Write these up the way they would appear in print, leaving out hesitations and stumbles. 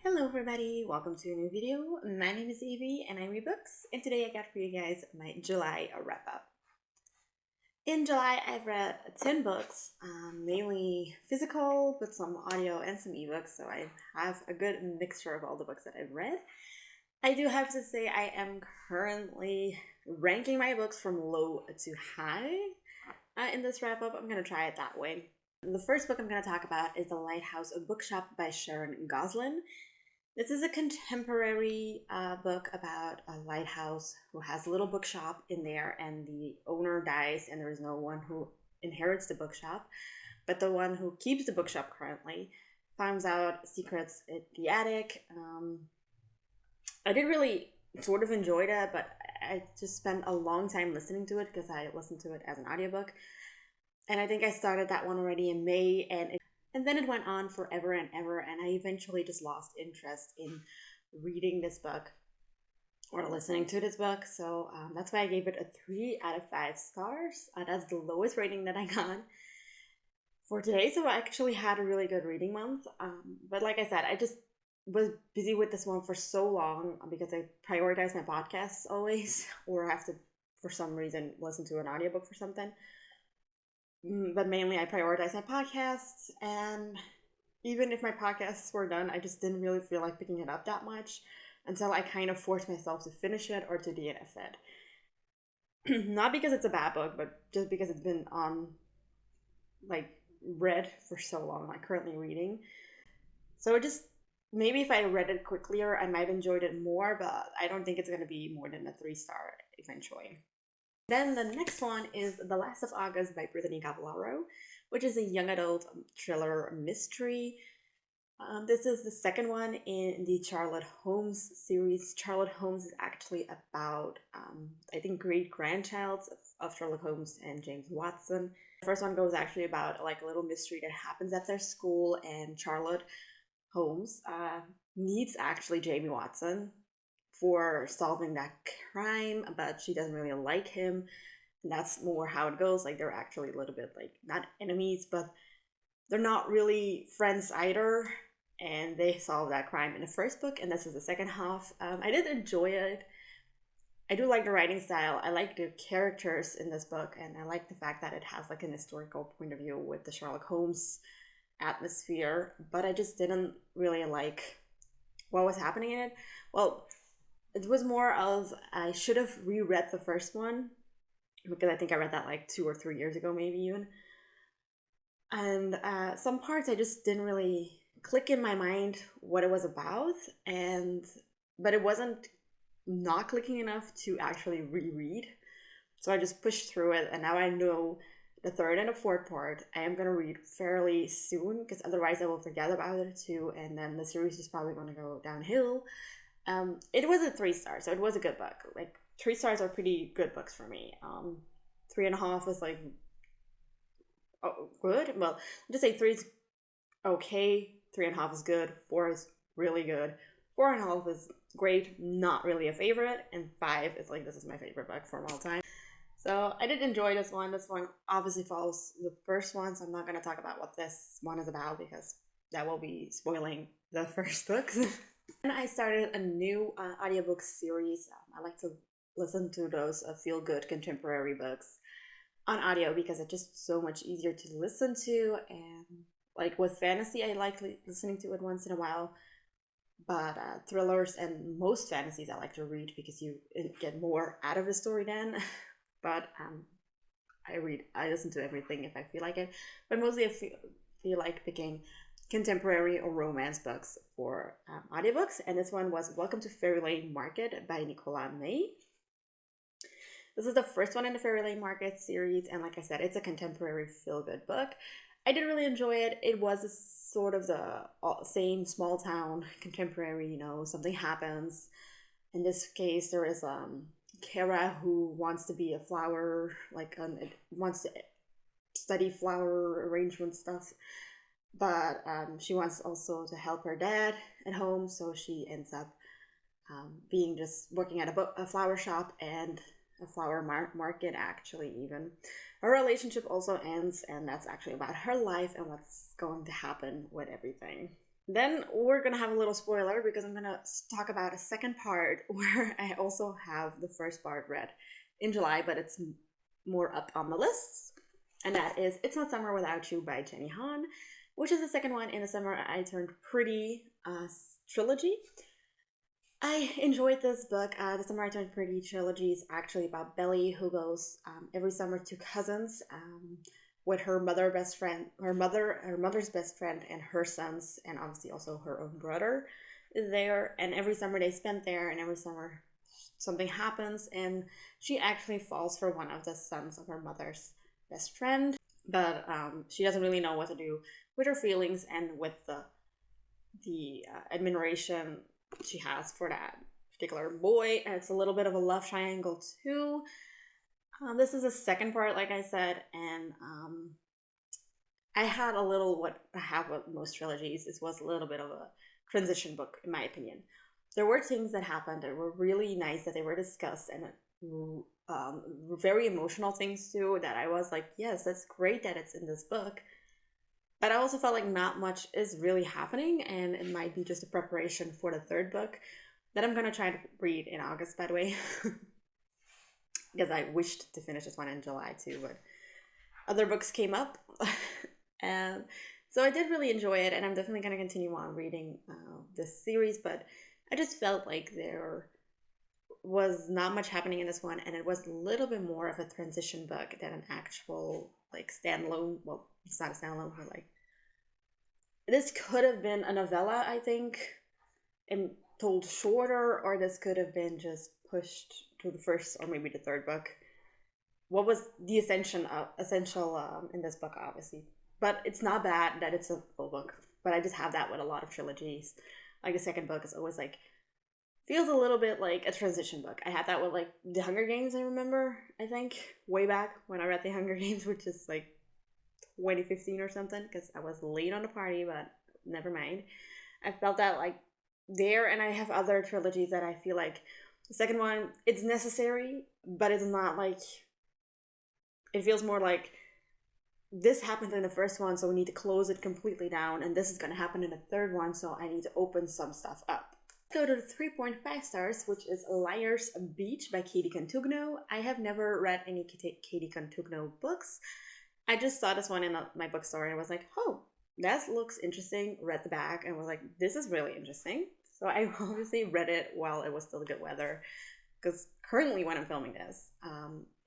Hello everybody, welcome to a new video. My name is Evie and I read books, and today I got for you guys my July wrap up. In July I've read 10 books, mainly physical with some audio and some ebooks, so I have a good mixture of all the books that I've read. I do have to say I am currently ranking my books from low to high in this wrap up. I'm going to try it that way. The first book I'm going to talk about is The Lighthouse Bookshop by Sharon Goslin. This is a contemporary book about a lighthouse who has a little bookshop in there, and the owner dies and there is no one who inherits the bookshop, but the one who keeps the bookshop currently finds out secrets in the attic. I did really sort of enjoy that, but I just spent a long time listening to it because I listened to it as an audiobook, and I think I started that one already in May, and then it went on forever and ever, and I eventually just lost interest in reading this book or listening to this book. So that's why I gave it a 3 out of 5 stars. That's the lowest rating that I got for today. So I actually had a really good reading month. But like I said, I just was busy with this one for so long because I prioritize my podcasts always, or I have to, for some reason, listen to an audiobook for something. But mainly I prioritize my podcasts, and even if my podcasts were done, I just didn't really feel like picking it up that much until I kind of forced myself to finish it or to DNF it. Not because it's a bad book, but just because it's been on, read for so long, currently reading. So it just, maybe if I read it quicker, I might have enjoyed it more, but I don't think it's going to be more than a 3-star eventually. Then the next one is The Last of August by Brittany Cavallaro, which is a young adult thriller mystery. This is the second one in the Charlotte Holmes series. Charlotte Holmes is actually about, I think, great-grandchilds of Sherlock Holmes and James Watson. The first one goes actually about a little mystery that happens at their school, and Charlotte Holmes meets actually Jamie Watson for solving that crime, but she doesn't really like him. And that's more how it goes. They're actually a little bit not enemies, but they're not really friends either. And they solve that crime in the first book, and this is the second half. I did enjoy it. I do like the writing style. I like the characters in this book, and I like the fact that it has an historical point of view with the Sherlock Holmes atmosphere, but I just didn't really like what was happening in it. Well, it was more of, I should have reread the first one, because I think I read that 2 or 3 years ago, maybe even. And some parts I just didn't really click in my mind what it was about, but it wasn't not clicking enough to actually reread. So I just pushed through it, and now I know the third and the fourth part I am going to read fairly soon, because otherwise I will forget about it too, and then the series is probably going to go downhill. It was a 3-star, so it was a good book. 3 stars are pretty good books for me. 3.5 is good. Well, just say 3 is okay, 3.5 is good, 4 is really good, 4.5 is great, not really a favorite, and 5 is this is my favorite book from all time. So I did enjoy this one. This one obviously follows the first one, so I'm not going to talk about what this one is about because that will be spoiling the first books. And I started a new audiobook series. I like to listen to those feel-good contemporary books on audio because it's just so much easier to listen to. And with fantasy, I like listening to it once in a while. But thrillers and most fantasies I like to read because you get more out of the story then. But I listen to everything if I feel like it. But mostly I feel like picking contemporary or romance books for audiobooks, and this one was Welcome to Fairy Lane Market by Nicola May. This is the first one in the Fairy Lane Market series, and like I said, it's a contemporary feel-good book. I did really enjoy it. It was sort of the same small town contemporary, something happens. In this case, there is Kara who wants to be a flower, wants to study flower arrangement stuff. But she wants also to help her dad at home, so she ends up being just working at a flower shop and a flower market, actually, even. Her relationship also ends, and that's actually about her life and what's going to happen with everything. Then we're gonna have a little spoiler because I'm gonna talk about a second part where I also have the first part read in July, but it's more up on the list. And that is It's Not Summer Without You by Jenny Han, which is the second one in the Summer I Turned Pretty trilogy. I enjoyed this book. The Summer I Turned Pretty trilogy is actually about Belly, who goes every summer to cousins with her mother's best friend, and her sons, and obviously also her own brother is there. And every summer they spend there, and every summer something happens, and she actually falls for one of the sons of her mother's best friend. But she doesn't really know what to do with her feelings and with the admiration she has for that particular boy. And it's a little bit of a love triangle too. This is the second part, like I said, and I had a little what I have with most trilogies. This was a little bit of a transition book, in my opinion. There were things that happened that were really nice that they were discussed, and very emotional things too. That I was like, yes, that's great that it's in this book. But I also felt like not much is really happening, and it might be just a preparation for the third book that I'm going to try to read in August, by the way. Because I wished to finish this one in July too, but other books came up. And so I did really enjoy it, and I'm definitely going to continue on reading this series, but I just felt like there was not much happening in this one, and it was a little bit more of a transition book than an actual like standalone. Well, it's not a standalone, but like this could have been a novella, I think, and told shorter, or this could have been just pushed to the first or maybe the third book. What was the essential in this book, obviously, but it's not bad that it's a full book. But I just have that with a lot of trilogies. Like the second book is always like feels a little bit like a transition book. I had that with like The Hunger Games, I remember, I think, way back when I read The Hunger Games, which is like 2015 or something, because I was late on the party, but never mind. I felt that like there, and I have other trilogies that I feel like the second one, it's necessary, but it's not like, it feels more like this happened in the first one, so we need to close it completely down, and this is going to happen in the third one, so I need to open some stuff up. Go to the 3.5 stars, which is Liar's Beach by Katie Cantugno. I have never read any Katie Cantugno books. I just saw this one in my bookstore and I was like, oh, that looks interesting. Read the back and was like, this is really interesting. So I obviously read it while it was still good weather, because currently when I'm filming this,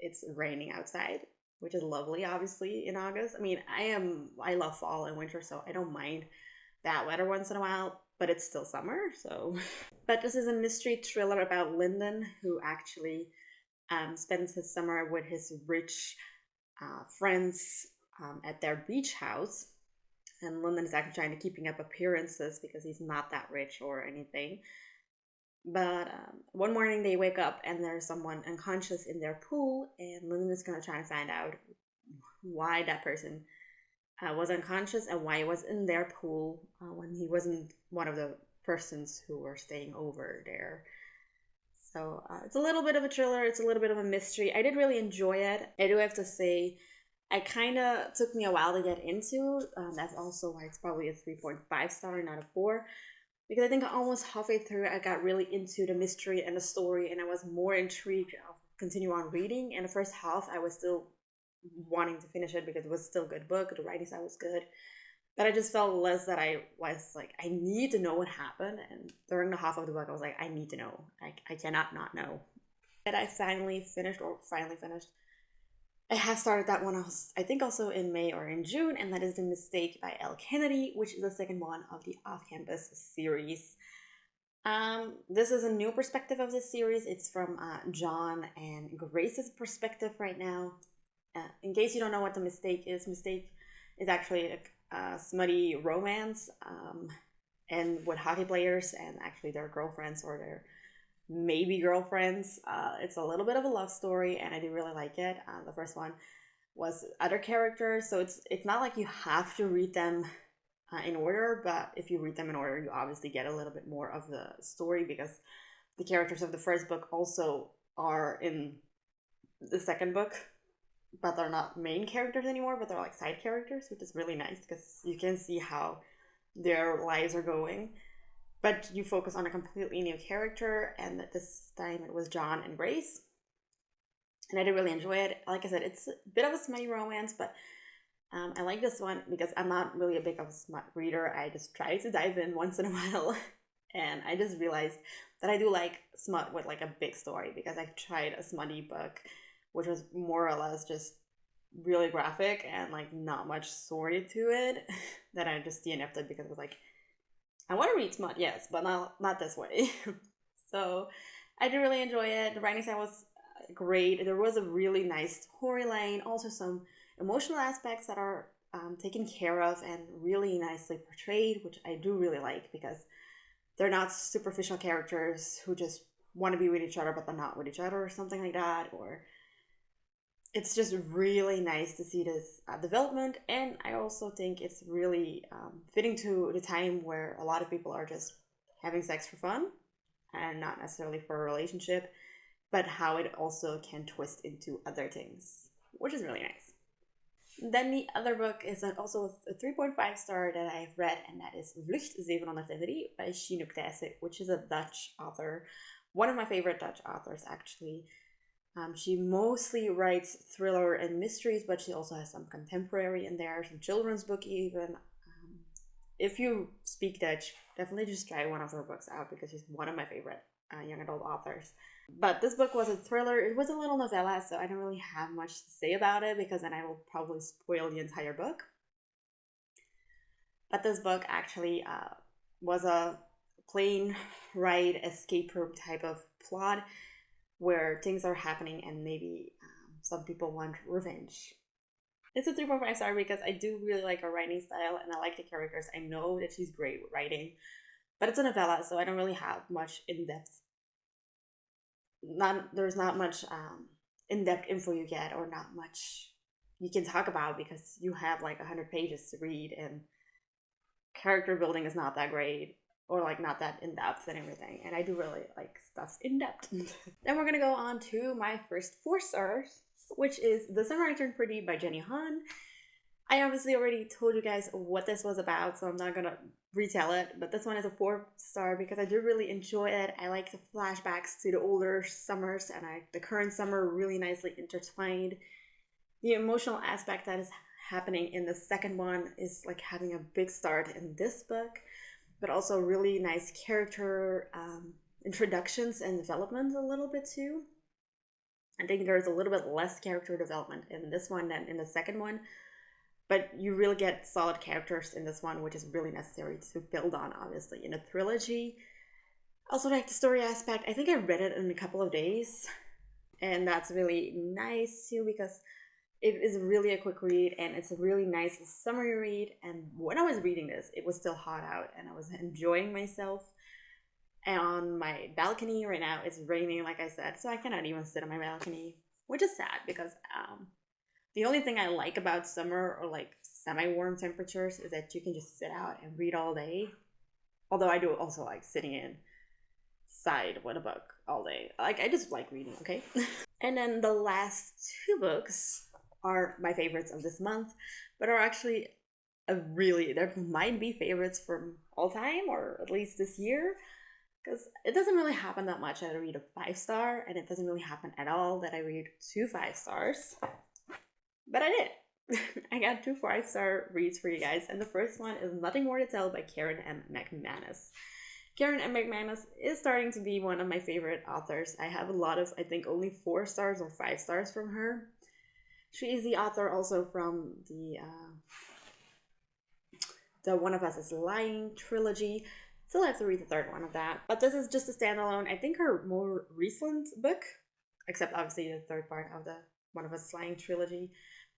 it's raining outside, which is lovely, obviously, in August. I mean, I love fall and winter, so I don't mind that weather once in a while, but it's still summer, so. But this is a mystery thriller about Lyndon, who actually spends his summer with his rich friends at their beach house. And Lyndon is actually trying to keeping up appearances because he's not that rich or anything. But one morning they wake up and there's someone unconscious in their pool, and Lyndon is going to try to find out why that person was unconscious and why he was in their pool when he wasn't one of the persons who were staying over there. So it's a little bit of a thriller. It's a little bit of a mystery. I did really enjoy it. I do have to say, I kind of took me a while to get into. That's also why it's probably a 3.5 star, not a 4. Because I think almost halfway through, I got really into the mystery and the story, and I was more intrigued to continue on reading. And the first half, I was still wanting to finish it because it was still a good book. The writing style was good. But I just felt less that I was like, I need to know what happened. And during the half of the book, I was like, I need to know. I cannot not know. And I finally finished. I have started that one else, I think also in May or in June, and that is The Mistake by Elle Kennedy, which is the second one of the Off-Campus series. This is a new perspective of this series. It's from John and Grace's perspective right now. In case you don't know what The Mistake is actually a smutty romance, and with hockey players and actually their girlfriends or their maybe girlfriends. It's a little bit of a love story, and I do really like it. The first one was other characters, so it's not like you have to read them in order, but if you read them in order, you obviously get a little bit more of the story, because the characters of the first book also are in the second book, but they're not main characters anymore, but they're like side characters, which is really nice because you can see how their lives are going. But you focus on a completely new character, and this time it was John and Grace. And I did really enjoy it. Like I said, it's a bit of a smutty romance, but I like this one because I'm not really a big of a smut reader. I just try to dive in once in a while. And I just realized that I do like smut with like a big story, because I've tried a smutty book, which was more or less just really graphic and like not much story to it, that I just DNF'd it because it was like, I want to read smut, yes, but not this way. So I did really enjoy it. The writing style was great. There was a really nice storyline, also some emotional aspects that are taken care of and really nicely portrayed, which I do really like, because they're not superficial characters who just want to be with each other but they're not with each other or something like that. Or it's just really nice to see this development. And I also think it's really fitting to the time where a lot of people are just having sex for fun and not necessarily for a relationship, but how it also can twist into other things, which is really nice. Then the other book is also a 3.5 star that I've read, and that is Vlucht 730 by Chinook Thijssen, which is a Dutch author. One of my favorite Dutch authors, actually. She mostly writes thriller and mysteries, but she also has some contemporary in there, some children's book even. If you speak Dutch, definitely just try one of her books out, because she's one of my favorite young adult authors. But this book was a thriller. It was a little novella, so I don't really have much to say about it, because then I will probably spoil the entire book. But this book actually was a plane ride escape room type of plot, where things are happening and maybe some people want revenge. It's a 3.5 star because I do really like her writing style and I like the characters. I know that she's great with writing, but it's a novella, so I don't really have much in-depth. There's not much in-depth info you get, or not much you can talk about, because you have like 100 pages to read, and character building is not that great, or like not that in-depth and everything. And I do really like stuff in-depth. Then we're gonna go on to my first 4 stars, which is The Summer I Turned Pretty by Jenny Han. I obviously already told you guys what this was about, so I'm not gonna retell it, but this one is a 4 star because I do really enjoy it. I like the flashbacks to the older summers and the current summer really nicely intertwined. The emotional aspect that is happening in the second one is like having a big start in this book, but also really nice character introductions and development a little bit too. I think there's a little bit less character development in this one than in the second one, but you really get solid characters in this one, which is really necessary to build on, obviously, in a trilogy. Also like the story aspect. I think I read it in a couple of days, and that's really nice too, because it is really a quick read and it's a really nice summery read. And when I was reading this, it was still hot out and I was enjoying myself. And on my balcony right now, it's raining, like I said, so I cannot even sit on my balcony, which is sad, because the only thing I like about summer or like semi-warm temperatures is that you can just sit out and read all day. Although I do also like sitting inside with a book all day. Like, I just like reading, okay? And then the last 2 books are my favorites of this month, but are actually there might be favorites from all time, or at least this year. Because it doesn't really happen that much that I read a 5 star, and it doesn't really happen at all that I read 2 5 stars. But I did. I got 2 5 star reads for you guys, and the first one is Nothing More to Tell by Karen M. McManus. Karen M. McManus is starting to be one of my favorite authors. I have a lot of, I think, only 4 stars or 5 stars from her. She is the author also from the One of Us is Lying trilogy. Still have to read the third one of that. But this is just a standalone. I think her more recent book, except obviously the third part of the One of Us is Lying trilogy.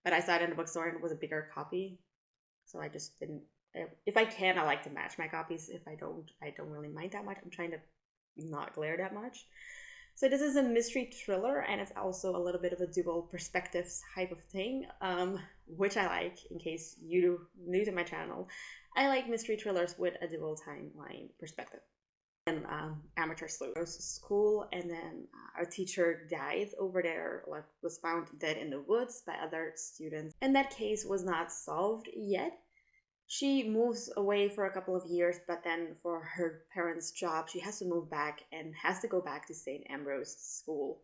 But I saw it in the bookstore and it was a bigger copy. So I just didn't. If I can, I like to match my copies. If I don't really mind that much. I'm trying to not glare that much. So this is a mystery thriller, and it's also a little bit of a dual perspectives type of thing, which I like. In case you're new to my channel, I like mystery thrillers with a dual timeline perspective. And amateur sleuth goes to school, and then our teacher dies over there, like was found dead in the woods by other students. And that case was not solved yet. She moves away for a couple of years, but then for her parents' job, she has to move back and has to go back to St. Ambrose School.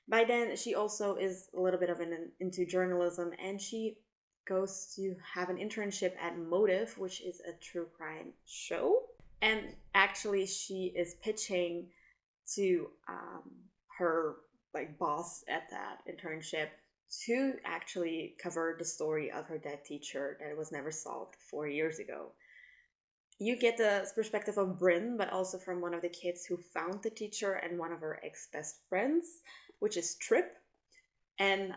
By then, she also is a little bit of into journalism, and she goes to have an internship at Motive, which is a true crime show. And actually, she is pitching to her boss at that internship to actually cover the story of her dead teacher that was never solved 4 years ago. You get the perspective of Bryn, but also from one of the kids who found the teacher and one of her ex-best friends, which is Trip. And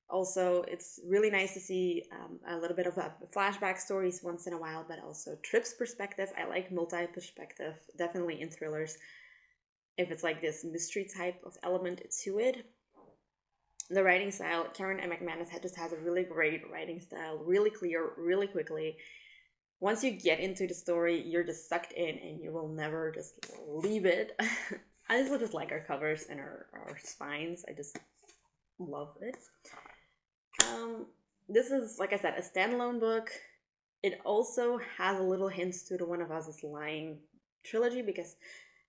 also, it's really nice to see a little bit of flashback stories once in a while, but also Trip's perspective. I like multi-perspective, definitely in thrillers, if it's like this mystery type of element to it. The writing style, Karen M. McManus just has a really great writing style, really clear, really quickly. Once you get into the story, you're just sucked in and you will never just leave it. I also just like her covers and her spines. I just love it. This is, like I said, a standalone book. It also has a little hints to the One of Us is Lying trilogy because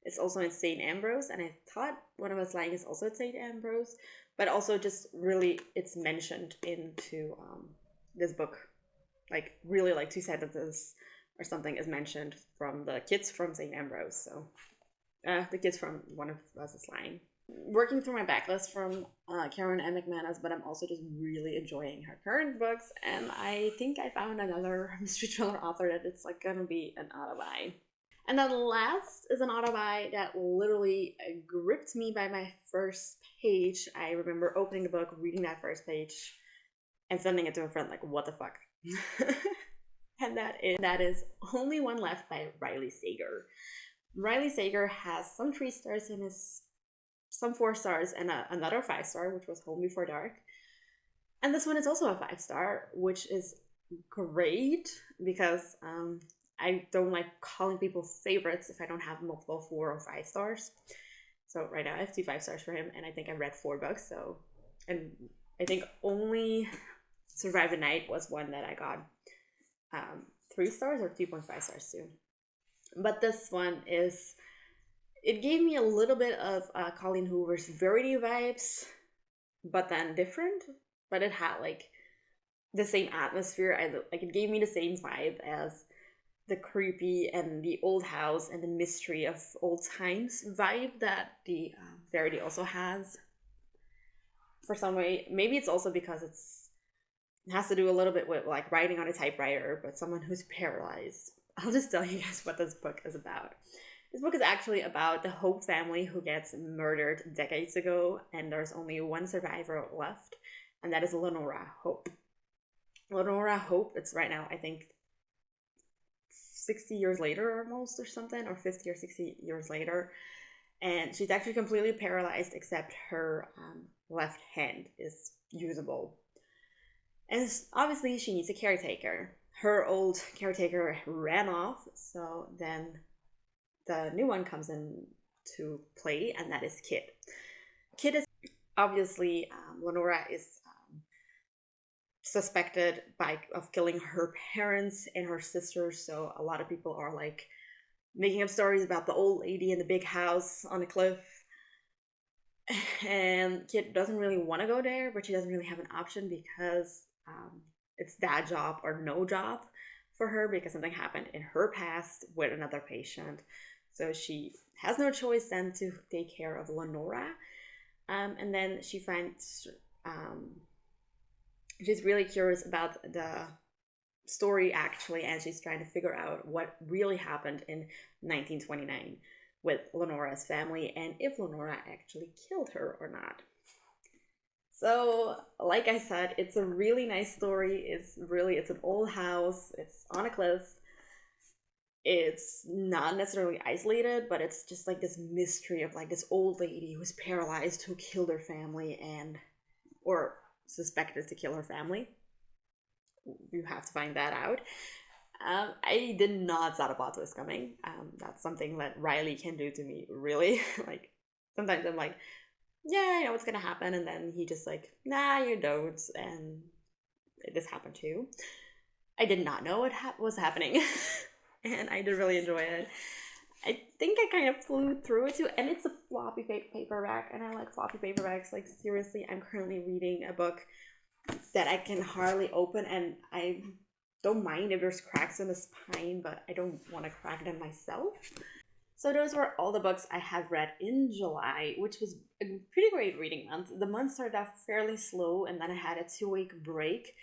it's also in St. Ambrose, and I thought One of Us Lying is also at St. Ambrose, but also just really it's mentioned into this book. Like really like 2 sentences or something is mentioned from the kids from St. Ambrose. So the kids from One of Us is Lying. Working through my backlist from Karen M. McManus, but I'm also just really enjoying her current books, and I think I found another mystery thriller author that it's like gonna be an auto-buy. And then last is an auto-buy that literally gripped me by my first page. I remember opening the book, reading that first page, and sending it to a friend like, what the fuck? And that is Only One Left by Riley Sager. Riley Sager has some 3 stars in his, some 4 stars, and another 5-star, which was Home Before Dark. And this one is also a 5-star, which is great because I don't like calling people favorites if I don't have multiple 4 or 5 stars. So right now I have 2 5-stars for him, and I think I read 4 books. So, and I think only Survive the Night was one that I got 3 stars or 2.5 stars too. But this one is, it gave me a little bit of Colleen Hoover's Verity vibes, but then different. But it had like the same atmosphere. It gave me the same vibe as the creepy and the old house and the mystery of old times vibe that the Verity also has. For some way, maybe it's also because it has to do a little bit with like writing on a typewriter, but someone who's paralyzed. I'll just tell you guys what this book is about. This book is actually about the Hope family who gets murdered decades ago, and there's only one survivor left, and that is Lenora Hope. Lenora Hope, it's right now, I think, 60 years later almost or something, or 50 or 60 years later, and she's actually completely paralyzed except her left hand is usable. And obviously she needs a caretaker. Her old caretaker ran off, so then the new one comes in to play, and that is Kid. Kid is obviously, Lenora is suspected of killing her parents and her sisters, so a lot of people are like making up stories about the old lady in the big house on the cliff. And Kid doesn't really want to go there, but she doesn't really have an option because it's that job or no job for her because something happened in her past with another patient. So she has no choice then to take care of Lenora. And then she finds, she's really curious about the story actually, and she's trying to figure out what really happened in 1929 with Lenora's family and if Lenora actually killed her or not. So, like I said, it's a really nice story. It's an old house. It's on a cliff. It's not necessarily isolated, but it's just like this mystery of like this old lady who's paralyzed who killed her family or suspected to kill her family. You have to find that out. I did not saw the plot twist coming. That's something that Riley can do to me, really. Like, sometimes I'm like, yeah, I know what's gonna happen, and then he just like, nah, you don't, and this happened too. I did not know what was happening. And I did really enjoy it. I think I kind of flew through it too, and it's a floppy paperback, and I like floppy paperbacks. Like, seriously, I'm currently reading a book that I can hardly open, and I don't mind if there's cracks in the spine, but I don't want to crack them myself. So those were all the books I have read in July, which was a pretty great reading month. The month started off fairly slow, and then I had a 2-week break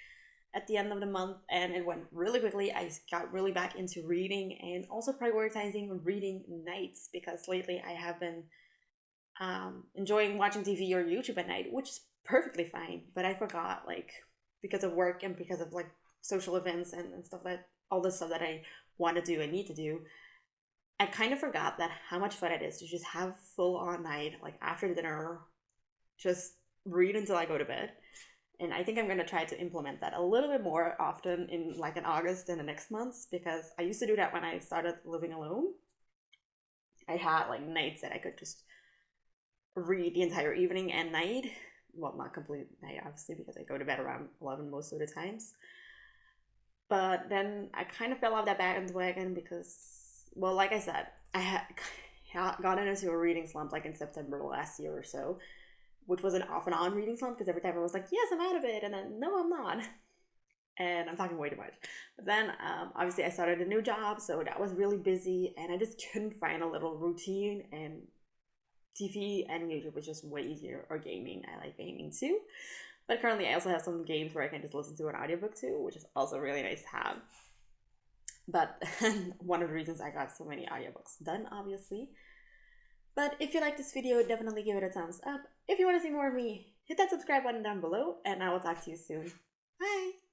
at the end of the month, and it went really quickly. I got really back into reading and also prioritizing reading nights, because lately I have been enjoying watching TV or YouTube at night, which is perfectly fine. But I forgot, like, because of work and because of like social events and stuff, that all the stuff that I want to do and need to do, I kind of forgot that how much fun it is to just have full on night, like after dinner, just read until I go to bed. And I think I'm going to try to implement that a little bit more often in like in August and the next months, because I used to do that when I started living alone. I had like nights that I could just read the entire evening and night. Well, not complete night, obviously, because I go to bed around 11 most of the times. But then I kind of fell off that bandwagon because, well, like I said, I had gotten into a reading slump like in September last year or so, which was an off and on reading slump, because every time I was like, yes, I'm out of it, and then, no, I'm not. And I'm talking way too much. But then, obviously, I started a new job, so that was really busy, and I just couldn't find a little routine, and TV and YouTube was just way easier, or gaming. I like gaming too. But currently, I also have some games where I can just listen to an audiobook too, which is also really nice to have. But one of the reasons I got so many audiobooks done, obviously. But if you like this video, definitely give it a thumbs up. If you want to see more of me, hit that subscribe button down below, and I will talk to you soon. Bye!